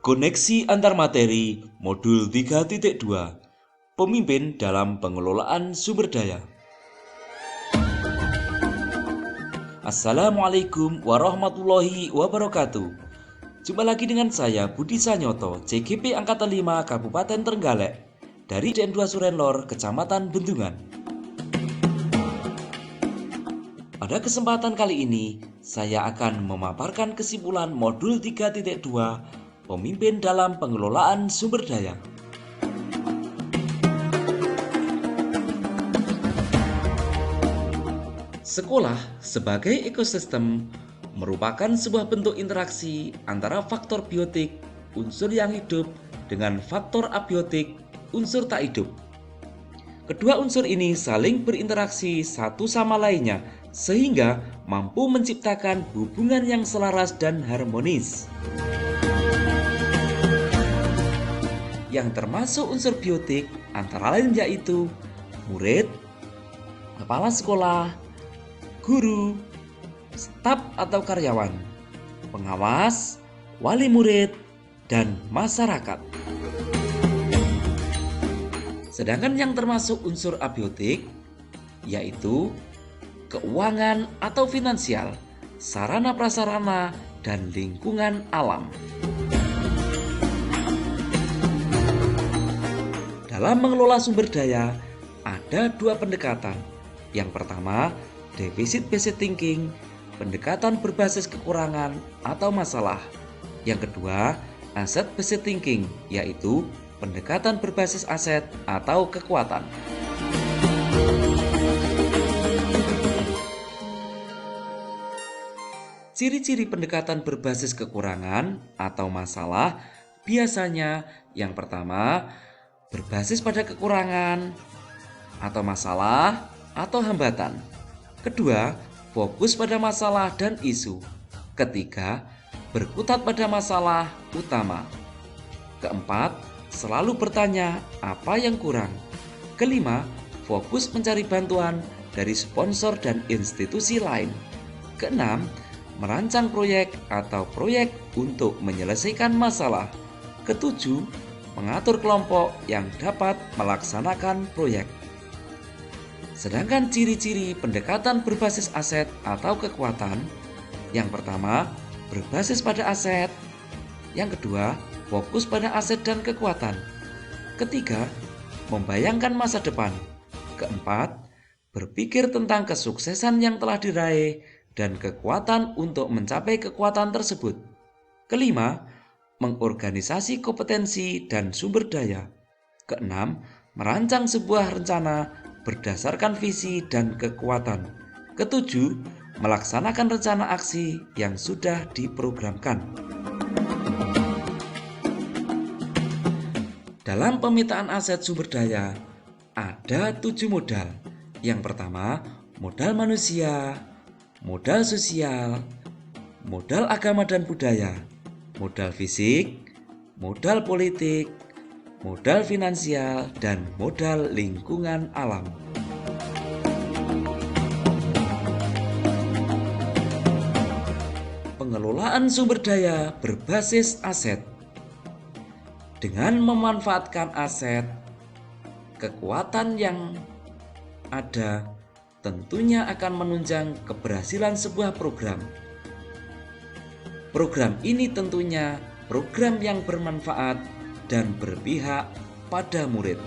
Koneksi antar materi modul 3.2 Pemimpin dalam pengelolaan sumber daya. Assalamualaikum warahmatullahi wabarakatuh. Jumpa lagi dengan saya Budi Sanyoto, CGP Angkatan 5 Kabupaten Trenggalek dari DN2 Surenlor, Kecamatan Bendungan. Pada kesempatan kali ini, saya akan memaparkan kesimpulan modul 3.2 Pemimpin dalam pengelolaan sumber daya. Sekolah sebagai ekosistem merupakan sebuah bentuk interaksi antara faktor biotik, unsur yang hidup, dengan faktor abiotik, unsur tak hidup. Kedua unsur ini saling berinteraksi satu sama lainnya sehingga mampu menciptakan hubungan yang selaras dan harmonis. Yang termasuk unsur biotik antara lain yaitu murid, kepala sekolah, guru, staf atau karyawan, pengawas, wali murid, dan masyarakat. Sedangkan yang termasuk unsur abiotik yaitu keuangan atau finansial, sarana prasarana, dan lingkungan alam. Dalam mengelola sumber daya, ada dua pendekatan. Yang pertama, deficit-based thinking, pendekatan berbasis kekurangan atau masalah. Yang kedua, asset-based thinking, yaitu pendekatan berbasis aset atau kekuatan. Ciri-ciri pendekatan berbasis kekurangan atau masalah biasanya yang pertama, berbasis pada kekurangan atau masalah atau hambatan. Kedua, fokus pada masalah dan isu. Ketiga, berkutat pada masalah utama. Keempat, selalu bertanya apa yang kurang. Kelima, fokus mencari bantuan dari sponsor dan institusi lain. Keenam, merancang proyek atau proyek untuk menyelesaikan masalah. Ketujuh, mengatur kelompok yang dapat melaksanakan proyek. Sedangkan ciri-ciri pendekatan berbasis aset atau kekuatan, yang pertama, berbasis pada aset. Yang kedua, fokus pada aset dan kekuatan. Ketiga, membayangkan masa depan. Keempat, berpikir tentang kesuksesan yang telah diraih dan kekuatan untuk mencapai kekuatan tersebut. Kelima, mengorganisasi kompetensi dan sumber daya. Keenam, merancang sebuah rencana berdasarkan visi dan kekuatan. Ketujuh, melaksanakan rencana aksi yang sudah diprogramkan. Dalam pemetaan aset sumber daya, ada 7 modal. Yang pertama, modal manusia, modal sosial, modal agama dan budaya, modal fisik, modal politik, modal finansial, dan modal lingkungan alam. Pengelolaan sumber daya berbasis aset. Dengan memanfaatkan aset, kekuatan yang ada tentunya akan menunjang keberhasilan sebuah program. Program ini tentunya program yang bermanfaat dan berpihak pada murid.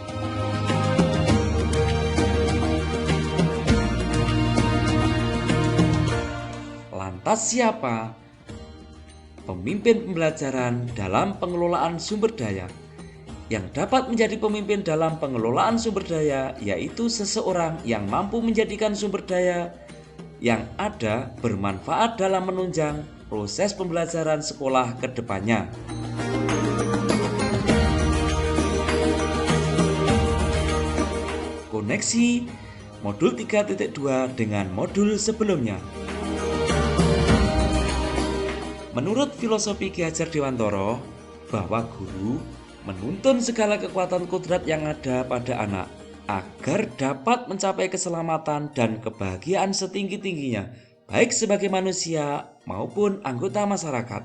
Lantas siapa pemimpin pembelajaran dalam pengelolaan sumber daya? Yang dapat menjadi pemimpin dalam pengelolaan sumber daya yaitu seseorang yang mampu menjadikan sumber daya yang ada bermanfaat dalam menunjang proses pembelajaran sekolah ke depannya. Koneksi modul 3.2 dengan modul sebelumnya. Menurut filosofi Ki Hajar Dewantara, bahwa guru menuntun segala kekuatan kodrat yang ada pada anak agar dapat mencapai keselamatan dan kebahagiaan setinggi-tingginya, baik sebagai manusia maupun anggota masyarakat.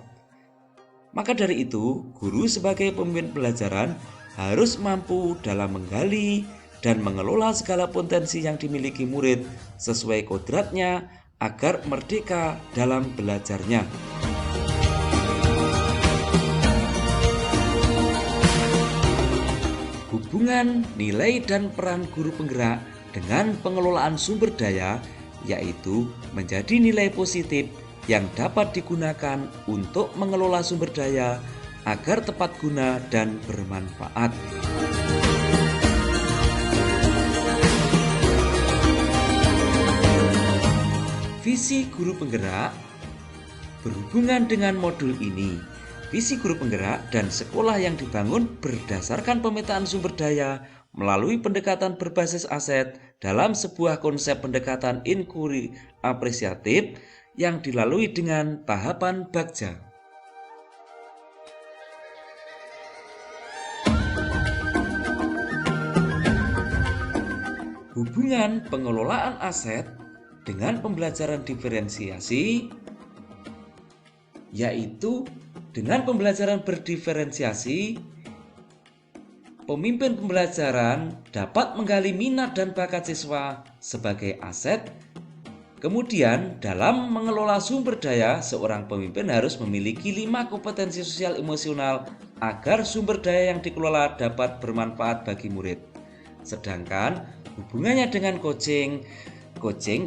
Maka dari itu, guru sebagai pemimpin pelajaran harus mampu dalam menggali dan mengelola segala potensi yang dimiliki murid sesuai kodratnya agar merdeka dalam belajarnya. Hubungan nilai dan peran guru penggerak dengan pengelolaan sumber daya yaitu menjadi nilai positif yang dapat digunakan untuk mengelola sumber daya agar tepat guna dan bermanfaat. Visi guru penggerak berhubungan dengan modul ini. Visi guru penggerak dan sekolah yang dibangun berdasarkan pemetaan sumber daya melalui pendekatan berbasis aset dalam sebuah konsep pendekatan inquiry apresiatif yang dilalui dengan tahapan bagja. Hubungan pengelolaan aset dengan pembelajaran diferensiasi yaitu dengan pembelajaran berdiferensiasi, pemimpin pembelajaran dapat menggali minat dan bakat siswa sebagai aset. Kemudian, dalam mengelola sumber daya, seorang pemimpin harus memiliki 5 kompetensi sosial emosional agar sumber daya yang dikelola dapat bermanfaat bagi murid. Sedangkan hubungannya dengan coaching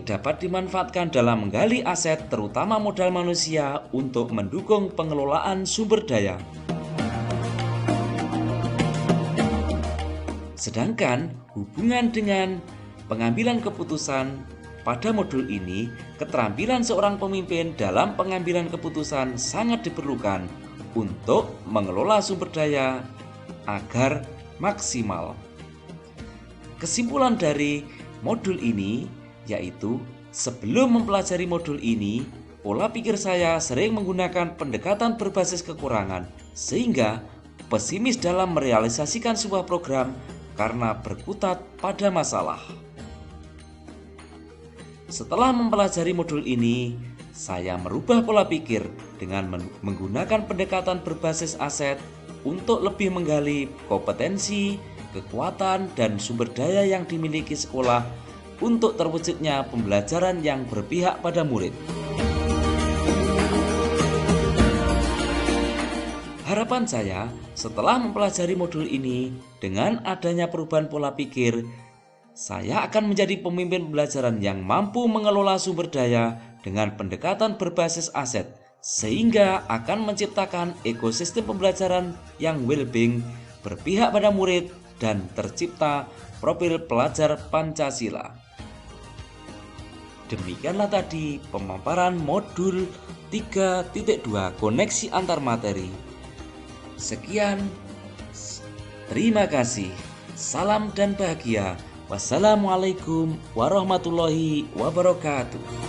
dapat dimanfaatkan dalam menggali aset terutama modal manusia untuk mendukung pengelolaan sumber daya. Sedangkan hubungan dengan pengambilan keputusan pada modul ini, keterampilan seorang pemimpin dalam pengambilan keputusan sangat diperlukan untuk mengelola sumber daya agar maksimal. Kesimpulan dari modul ini yaitu sebelum mempelajari modul ini, pola pikir saya sering menggunakan pendekatan berbasis kekurangan sehingga pesimis dalam merealisasikan sebuah program karena berkutat pada masalah. Setelah mempelajari modul ini, saya merubah pola pikir dengan menggunakan pendekatan berbasis aset untuk lebih menggali kompetensi, kekuatan, dan sumber daya yang dimiliki sekolah untuk terwujudnya pembelajaran yang berpihak pada murid. Harapan saya setelah mempelajari modul ini, dengan adanya perubahan pola pikir, saya akan menjadi pemimpin pembelajaran yang mampu mengelola sumber daya dengan pendekatan berbasis aset, sehingga akan menciptakan ekosistem pembelajaran yang well-being, berpihak pada murid, dan tercipta profil pelajar Pancasila. Demikianlah tadi pemaparan modul 3.2 koneksi antar materi. Sekian, terima kasih. Salam dan bahagia. Wassalamualaikum warahmatullahi wabarakatuh.